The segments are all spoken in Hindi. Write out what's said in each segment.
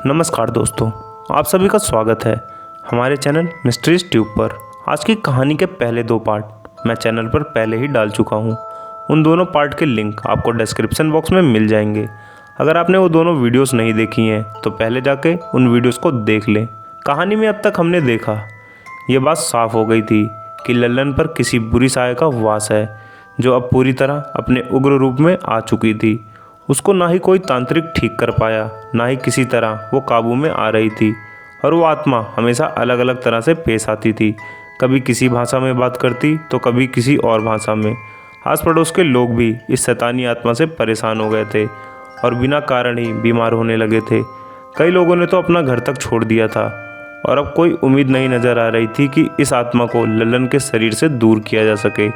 नमस्कार दोस्तों, आप सभी का स्वागत है हमारे चैनल मिस्ट्रीज ट्यूब पर। आज की कहानी के पहले 2 पार्ट मैं चैनल पर पहले ही डाल चुका हूं। उन दोनों पार्ट के लिंक आपको डिस्क्रिप्शन बॉक्स में मिल जाएंगे। अगर आपने वो दोनों वीडियोस नहीं देखी हैं तो पहले जाके उन वीडियोस को देख लें। कहानी में अब तक हमने देखा, ये बात साफ हो गई थी कि लल्लन पर किसी बुरी साया का वास है जो अब पूरी तरह अपने उग्र रूप में आ चुकी थी। उसको ना ही कोई तांत्रिक ठीक कर पाया, ना ही किसी तरह वो काबू में आ रही थी। और वो आत्मा हमेशा अलग अलग तरह से पेश आती थी। कभी किसी भाषा में बात करती तो कभी किसी और भाषा में। आस पड़ोस के लोग भी इस शैतानी आत्मा से परेशान हो गए थे और बिना कारण ही बीमार होने लगे थे। कई लोगों ने तो अपना घर तक छोड़ दिया था और अब कोई उम्मीद नहीं नज़र आ रही थी कि इस आत्मा को लल्लन के शरीर से दूर किया जा सके।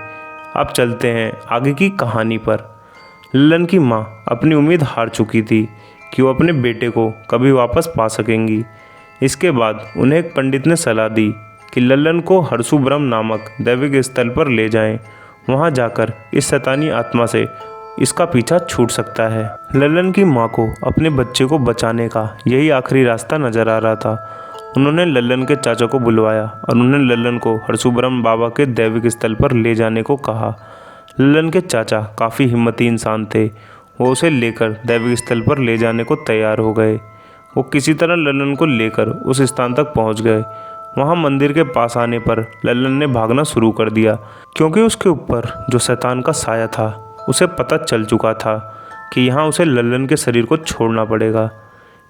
अब चलते हैं आगे की कहानी पर। लल्लन की माँ अपनी उम्मीद हार चुकी थी कि वो अपने बेटे को कभी वापस पा सकेंगी। इसके बाद उन्हें एक पंडित ने सलाह दी कि लल्लन को हरसुब्रह्म नामक दैविक स्थल पर ले जाएं। वहां जाकर इस शैतानी आत्मा से इसका पीछा छूट सकता है। लल्लन की माँ को अपने बच्चे को बचाने का यही आखिरी रास्ता नज़र आ रहा था। उन्होंने लल्लन के चाचा को बुलवाया और उन्होंने लल्लन को हरसुब्रह्म बाबा के दैविक स्थल पर ले जाने को कहा। लल्लन के चाचा काफ़ी हिम्मती इंसान थे। वो उसे लेकर दैविक स्थल पर ले जाने को तैयार हो गए। वो किसी तरह लल्लन को लेकर उस स्थान तक पहुंच गए। वहां मंदिर के पास आने पर लल्लन ने भागना शुरू कर दिया, क्योंकि उसके ऊपर जो शैतान का साया था उसे पता चल चुका था कि यहाँ उसे लल्लन के शरीर को छोड़ना पड़ेगा।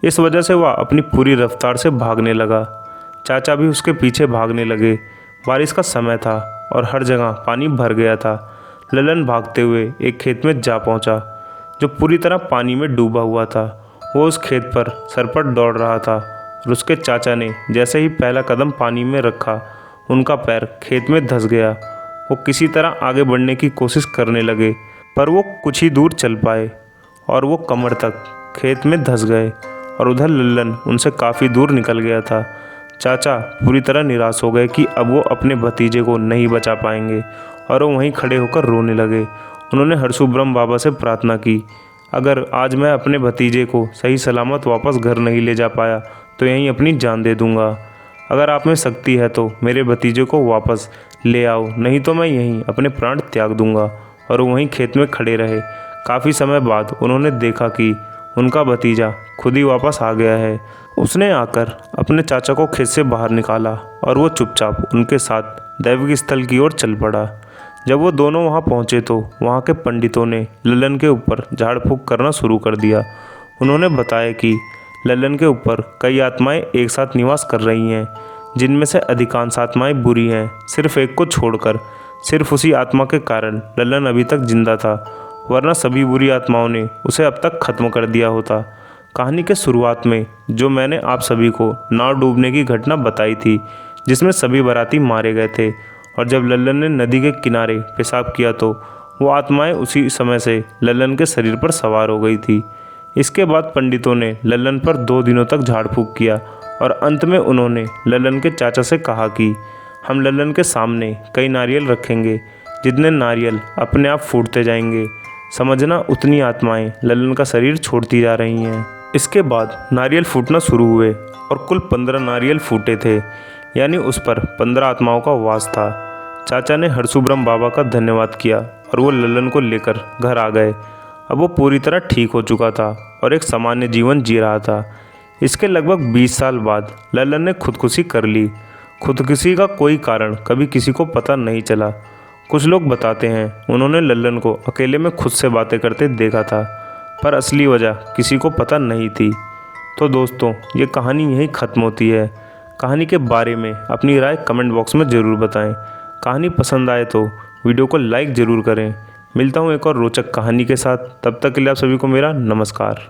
इस वजह से वह अपनी पूरी रफ्तार से भागने लगा। चाचा भी उसके पीछे भागने लगे। बारिश का समय था और हर जगह पानी भर गया था। लल्लन भागते हुए एक खेत में जा पहुंचा जो पूरी तरह पानी में डूबा हुआ था। वो उस खेत पर सरपट दौड़ रहा था और उसके चाचा ने जैसे ही पहला कदम पानी में रखा, उनका पैर खेत में धंस गया। वो किसी तरह आगे बढ़ने की कोशिश करने लगे, पर वो कुछ ही दूर चल पाए और वो कमर तक खेत में धंस गए और उधर लल्लन उनसे काफ़ी दूर निकल गया था। चाचा पूरी तरह निराश हो गए कि अब वो अपने भतीजे को नहीं बचा पाएंगे और वो वहीं खड़े होकर रोने लगे। उन्होंने हरसुब्रह्म बाबा से प्रार्थना की, अगर आज मैं अपने भतीजे को सही सलामत वापस घर नहीं ले जा पाया तो यहीं अपनी जान दे दूंगा। अगर आप में शक्ति है तो मेरे भतीजे को वापस ले आओ, नहीं तो मैं यहीं अपने प्राण त्याग दूंगा। और वो वहीं खेत में खड़े रहे। काफ़ी समय बाद उन्होंने देखा कि उनका भतीजा खुद ही वापस आ गया है। उसने आकर अपने चाचा को खेत से बाहर निकाला और वो चुपचाप उनके साथ दैविक स्थल की ओर चल पड़ा। जब वो दोनों वहाँ पहुँचे तो वहाँ के पंडितों ने लल्लन के ऊपर झाड़ फूँक करना शुरू कर दिया। उन्होंने बताया कि लल्लन के ऊपर कई आत्माएं एक साथ निवास कर रही हैं, जिनमें से अधिकांश आत्माएं बुरी हैं, सिर्फ एक को छोड़कर। सिर्फ उसी आत्मा के कारण लल्लन अभी तक जिंदा था, वरना सभी बुरी आत्माओं ने उसे अब तक ख़त्म कर दिया होता। कहानी के शुरुआत में जो मैंने आप सभी को नाव डूबने की घटना बताई थी, जिसमें सभी बाराती मारे गए थे, और जब लल्लन ने नदी के किनारे पेशाब किया तो वो आत्माएं उसी समय से लल्लन के शरीर पर सवार हो गई थी। इसके बाद पंडितों ने लल्लन पर 2 दिनों तक झाड़ फूँक किया और अंत में उन्होंने लल्लन के चाचा से कहा कि हम लल्लन के सामने कई नारियल रखेंगे, जितने नारियल अपने आप फूटते जाएंगे, समझना उतनी आत्माएं लल्लन का शरीर छोड़ती जा रही हैं। इसके बाद नारियल फूटना शुरू हुए और कुल 15 नारियल फूटे थे, यानी उस पर 15 आत्माओं का वास था। चाचा ने हरसुब्रह्म बाबा का धन्यवाद किया और वो लल्लन को लेकर घर आ गए। अब वो पूरी तरह ठीक हो चुका था और एक सामान्य जीवन जी रहा था। इसके लगभग 20 साल बाद लल्लन ने खुदकुशी कर ली। खुदकुशी का कोई कारण कभी किसी को पता नहीं चला। कुछ लोग बताते हैं उन्होंने लल्लन को अकेले में खुद से बातें करते देखा था, पर असली वजह किसी को पता नहीं थी। तो दोस्तों, ये कहानी यहीं ख़त्म होती है। कहानी के बारे में अपनी राय कमेंट बॉक्स में ज़रूर बताएं। कहानी पसंद आए तो वीडियो को लाइक ज़रूर करें। मिलता हूँ एक और रोचक कहानी के साथ, तब तक के लिए आप सभी को मेरा नमस्कार।